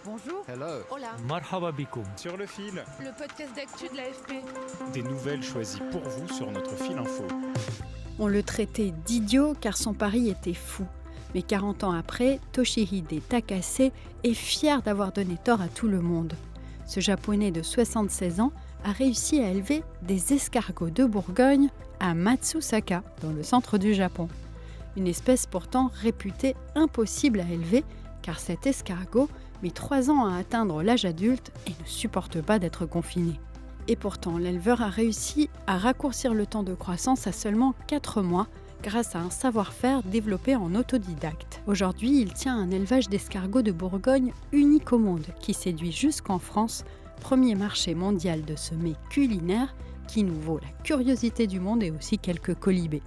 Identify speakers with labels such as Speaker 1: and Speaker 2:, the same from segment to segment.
Speaker 1: Bonjour.
Speaker 2: Hello.
Speaker 1: Hola.
Speaker 3: Marhaba bikoum.
Speaker 4: Sur le fil,
Speaker 1: Le podcast d'actu de l'AFP.
Speaker 4: des nouvelles choisies pour vous sur notre fil info.
Speaker 5: On le traitait d'idiot car son pari était fou. Mais 40 ans après, Toshihide Takase est fier d'avoir donné tort à tout le monde. Ce Japonais de 76 ans a réussi à élever des escargots de Bourgogne à Matsusaka, dans le centre du Japon. Une espèce pourtant réputée impossible à élever car cet escargot met 3 ans à atteindre l'âge adulte et ne supporte pas d'être confiné. Et pourtant, l'éleveur a réussi à raccourcir le temps de croissance à seulement 4 mois grâce à un savoir-faire développé en autodidacte. Aujourd'hui, il tient un élevage d'escargots de Bourgogne unique au monde qui séduit jusqu'en France, premier marché mondial de ce mets culinaire qui nous vaut la curiosité du monde et aussi quelques colibés.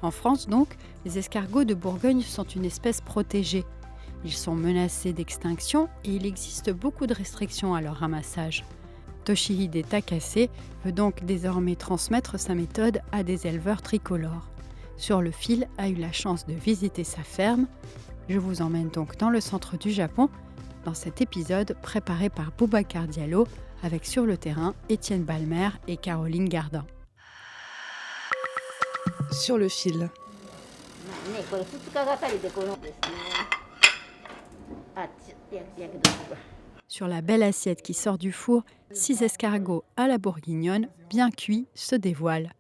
Speaker 5: En France donc, les escargots de Bourgogne sont une espèce protégée. Ils sont menacés d'extinction et il existe beaucoup de restrictions à leur ramassage. Toshihide Takase veut donc désormais transmettre sa méthode à des éleveurs tricolores. Sur le fil a eu la chance de visiter sa ferme. Je vous emmène donc dans le centre du Japon, dans cet épisode préparé par Boubacar Diallo, avec sur le terrain Étienne Balmer et Caroline Gardin.
Speaker 1: Sur le fil.
Speaker 5: Sur la belle assiette qui sort du four, 6 escargots à la bourguignonne, bien cuits, se dévoilent.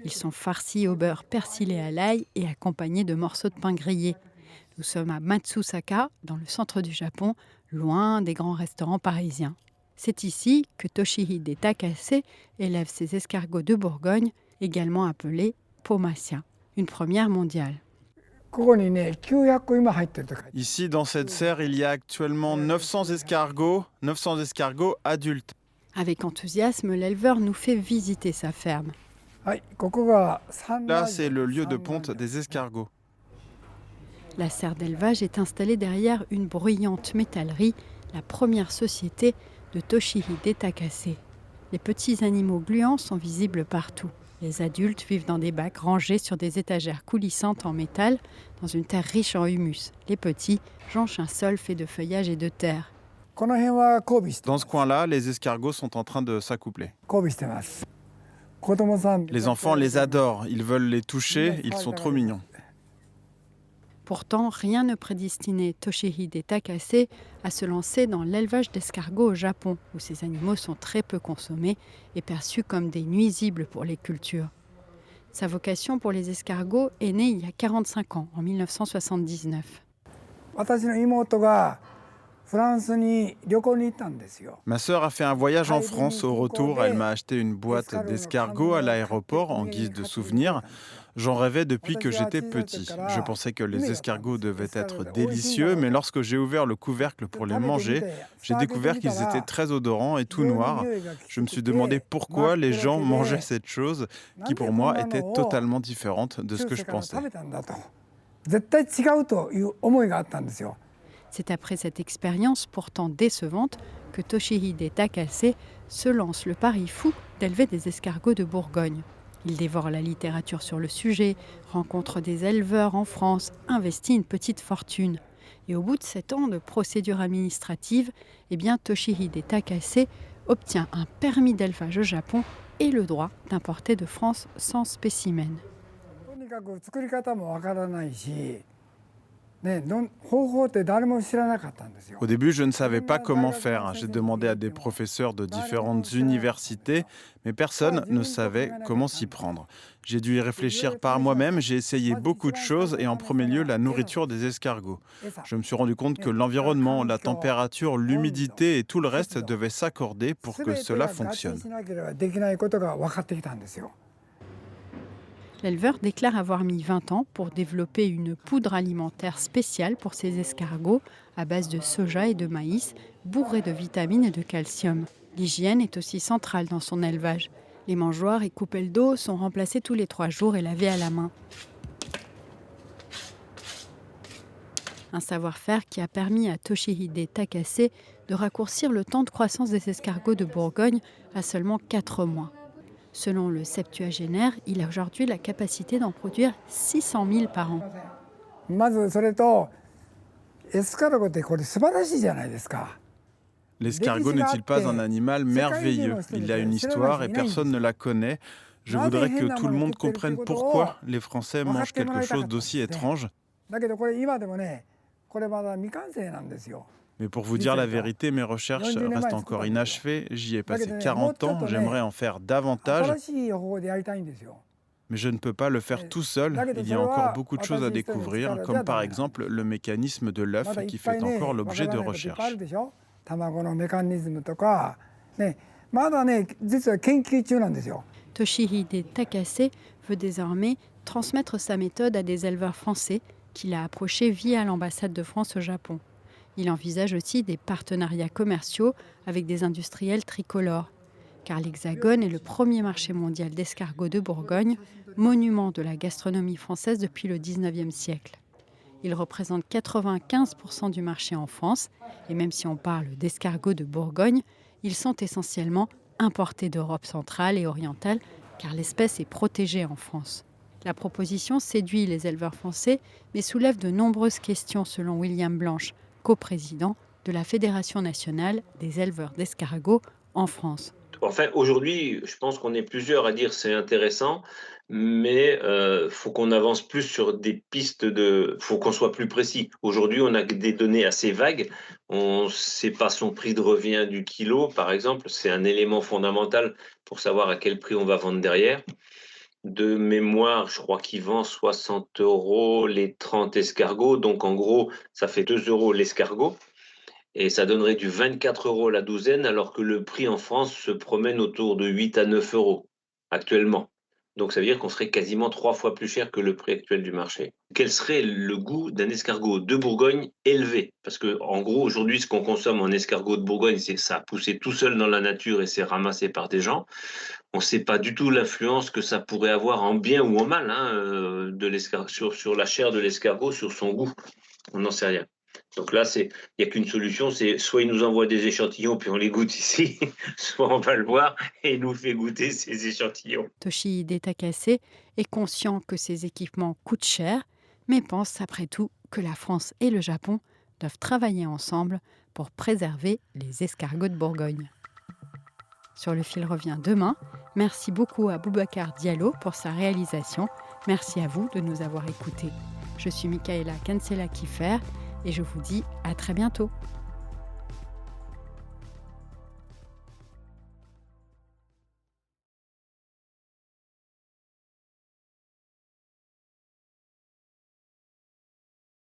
Speaker 5: Ils sont farcis au beurre persillé à l'ail et accompagnés de morceaux de pain grillé. Nous sommes à Matsusaka, dans le centre du Japon, loin des grands restaurants parisiens. C'est ici que Toshihide Takase élève ses escargots de Bourgogne, également appelés Pomacia, une première mondiale.
Speaker 2: Ici, dans cette serre, il y a actuellement 900 escargots adultes.
Speaker 5: Avec enthousiasme, l'éleveur nous fait visiter sa ferme.
Speaker 2: Là, c'est le lieu de ponte des escargots.
Speaker 5: La serre d'élevage est installée derrière une bruyante métallerie, la première société de Toshihide Takase. Les petits animaux gluants sont visibles partout. Les adultes vivent dans des bacs rangés sur des étagères coulissantes en métal, dans une terre riche en humus. Les petits jonchent un sol fait de feuillage et de terre.
Speaker 2: Dans ce coin-là, les escargots sont en train de s'accoupler. Les enfants les adorent, ils veulent les toucher, ils sont trop mignons.
Speaker 5: Pourtant, rien ne prédestinait Toshihide Takase à se lancer dans l'élevage d'escargots au Japon, où ces animaux sont très peu consommés et perçus comme des nuisibles pour les cultures. Sa vocation pour les escargots est née il y a 45 ans, en 1979.
Speaker 2: Ma sœur a fait un voyage en France. Au retour, elle m'a acheté une boîte d'escargots à l'aéroport en guise de souvenir. J'en rêvais depuis que j'étais petit. Je pensais que les escargots devaient être délicieux, mais lorsque j'ai ouvert le couvercle pour les manger, j'ai découvert qu'ils étaient très odorants et tout noirs. Je me suis demandé pourquoi les gens mangeaient cette chose qui pour moi était totalement différente de ce que je pensais.
Speaker 5: C'est après cette expérience pourtant décevante que Toshihide Takase se lance le pari fou d'élever des escargots de Bourgogne. Il dévore la littérature sur le sujet, rencontre des éleveurs en France, investit une petite fortune. Et au bout de 7 ans de procédure administrative, Toshihide Takase obtient un permis d'élevage au Japon et le droit d'importer de France 100 spécimens.
Speaker 2: Au début, je ne savais pas comment faire. J'ai demandé à des professeurs de différentes universités, mais personne ne savait comment s'y prendre. J'ai dû y réfléchir par moi-même, j'ai essayé beaucoup de choses et en premier lieu la nourriture des escargots. Je me suis rendu compte que l'environnement, la température, l'humidité et tout le reste devaient s'accorder pour que cela fonctionne.
Speaker 5: L'éleveur déclare avoir mis 20 ans pour développer une poudre alimentaire spéciale pour ses escargots à base de soja et de maïs, bourrée de vitamines et de calcium. L'hygiène est aussi centrale dans son élevage. Les mangeoires et coupelles d'eau sont remplacées tous les 3 jours et lavées à la main. Un savoir-faire qui a permis à Toshihide Takase de raccourcir le temps de croissance des escargots de Bourgogne à seulement 4 mois. Selon le septuagénaire, il a aujourd'hui la capacité d'en produire 600 000 par an.
Speaker 2: L'escargot n'est-il pas un animal merveilleux? Il a une histoire et personne ne la connaît. Je voudrais que tout le monde comprenne pourquoi les Français mangent quelque chose d'aussi étrange. Mais pour vous dire la vérité, mes recherches restent encore inachevées. J'y ai passé 40 ans, j'aimerais en faire davantage, mais je ne peux pas le faire tout seul. Il y a encore beaucoup de choses à découvrir, comme par exemple le mécanisme de l'œuf qui fait encore l'objet de recherches.
Speaker 5: Toshihide Takase veut désormais transmettre sa méthode à des éleveurs français qu'il a approchés via l'ambassade de France au Japon. Il envisage aussi des partenariats commerciaux avec des industriels tricolores, car l'Hexagone est le premier marché mondial d'escargots de Bourgogne, monument de la gastronomie française depuis le XIXe siècle. Il représente 95% du marché en France, et même si on parle d'escargots de Bourgogne, ils sont essentiellement importés d'Europe centrale et orientale, car l'espèce est protégée en France. La proposition séduit les éleveurs français, mais soulève de nombreuses questions selon William Blanche, coprésident de la Fédération nationale des éleveurs d'escargots en France.
Speaker 3: Enfin, aujourd'hui, je pense qu'on est plusieurs à dire c'est intéressant, mais faut qu'on avance plus sur des pistes faut qu'on soit plus précis. Aujourd'hui, on a des données assez vagues. On ne sait pas son prix de revient du kilo, par exemple. C'est un élément fondamental pour savoir à quel prix on va vendre derrière. De mémoire, je crois qu'il vend 60 € les 30 escargots. Donc, en gros, ça fait 2 € l'escargot. Et ça donnerait du 24 € la douzaine, alors que le prix en France se promène autour de 8 à 9 € actuellement. Donc ça veut dire qu'on serait quasiment 3 fois plus cher que le prix actuel du marché. Quel serait le goût d'un escargot de Bourgogne élevé? Parce que en gros, aujourd'hui, ce qu'on consomme en escargot de Bourgogne, c'est que ça a poussé tout seul dans la nature et c'est ramassé par des gens. On ne sait pas du tout l'influence que ça pourrait avoir en bien ou en mal sur la chair de l'escargot, sur son goût. On n'en sait rien. Donc là, il n'y a qu'une solution, c'est soit il nous envoie des échantillons puis on les goûte ici, soit on va le voir et il nous fait goûter ces échantillons.
Speaker 5: Toshihide Takase est conscient que ces équipements coûtent cher, mais pense après tout que la France et le Japon doivent travailler ensemble pour préserver les escargots de Bourgogne. Sur le fil revient demain. Merci beaucoup à Boubacar Diallo pour sa réalisation. Merci à vous de nous avoir écoutés. Je suis Michaela Kansela-Kiffer et je vous dis à très bientôt.